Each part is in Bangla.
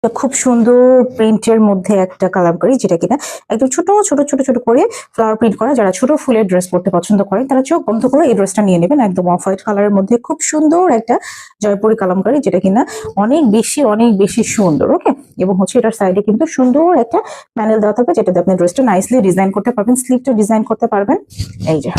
এটা খুব সুন্দর প্রিন্টের মধ্যে একটা কালামকারী, যেটা কিনা একদম ছোট ছোট ছোট ছোট করে ফ্লাওয়ার প্রিন্ট করা। যারা ছোট ফুলের ড্রেস পরতে পছন্দ করেন তারা চোখ বন্ধ করে এই ড্রেসটা নিয়ে নেবেন। একদম অফ হোয়াইট কালারের মধ্যে খুব সুন্দর একটা জয়পুরি কালামকারী, যেটা কিনা অনেক বেশি সুন্দর। ওকে, এবং হচ্ছে এটার সাইডে কিন্তু সুন্দর একটা প্যানেল দেওয়া থাকবে, যেটাতে আপনি ড্রেসটা নাইসলি ডিজাইন করতে পারবেন, স্লিভটা ডিজাইন করতে পারবেন। এই যে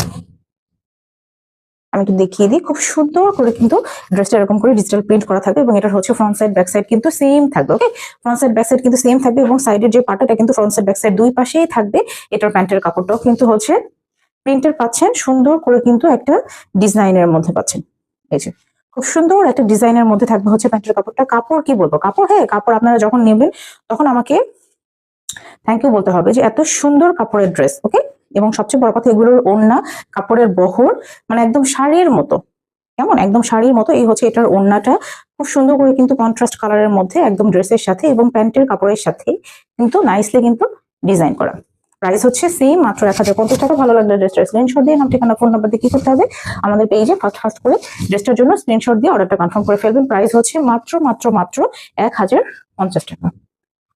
আমি একটু দেখিয়ে দিই, খুব সুন্দর করে কিন্তু ড্রেসটা এরকম করে ডিজিটাল প্রিন্ট করা থাকবে, এবং এটা হচ্ছে ফ্রন্ট সাইড ব্যাক সাইড কিন্তু সেম থাকবে। ওকে, ফ্রন্ট সাইড ব্যাক সাইড কিন্তু সেম থাকবে, এবং সাইডের যে পার্টটা কিন্তু ফ্রন্ট সাইড ব্যাক সাইড দুই পাশেই থাকবে। এটার প্যান্টের কাপড়টাও কিন্তু হচ্ছে প্রিন্টের পাচ্ছেন, সুন্দর করে কিন্তু একটা ডিজাইনের মধ্যে পাচ্ছেন। এই যে খুব সুন্দর একটা ডিজাইনের মধ্যে থাকবে হচ্ছে প্যান্টের কাপড়টা। কাপড় কি বলবো, কাপড় হ্যাঁ, কাপড় আপনারা যখন নেবেন তখন আমাকে থ্যাংক ইউ বলতে হবে যে এত সুন্দর কাপড়ের ড্রেস। ওকে, এবং সবচেয়ে বড় কথা এগুলোর ওড়না, কাপড়ের বহর মানে একদম শাড়ির মতো, কেমন একদম শাড়ির মতো। এই হচ্ছে এটার ওড়নাটা, খুব সুন্দর করে কিন্তু কন্ট্রাস্ট কালারের মধ্যে একদম ড্রেসের সাথে এবং প্যান্টের কাপড়ের সাথে কিন্তু নাইসলি কিন্তু ডিজাইন করা। প্রাইস হচ্ছে সেম, মাত্র 1050 টাকা। ভালো লাগলে ড্রেসটা স্ক্রিনশট দিয়ে নাম, ঠিকানা, ফোন নাম্বার দিয়ে কি করতে হবে, আমাদের পেজে ফার্স্ট করে ড্রেসটার জন্য স্ক্রিনশট দিয়ে অর্ডারটা কনফার্ম করে ফেলবেন। প্রাইস হচ্ছে মাত্র মাত্র মাত্র 1050 টাকা।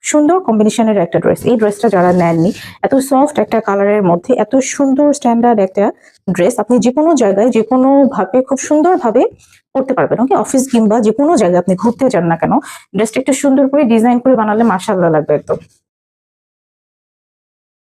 সুন্দর কম্বিনেশনের একটা ড্রেস। এই ড্রেসটা যারা নেননি, এত সফট একটা কালারের মধ্যে এত সুন্দর স্ট্যান্ডার্ড একটা ড্রেস, আপনি যে কোনো জায়গায় যে কোনো ভাবে খুব সুন্দরভাবে করতে পারবেন। ওকে, অফিস কিংবা যে কোনো জায়গায় আপনি ঘুরতে যান না কেন, ড্রেসটা একটু সুন্দর করে ডিজাইন করে বানালে মাশাআল্লাহ লাগবে একদম।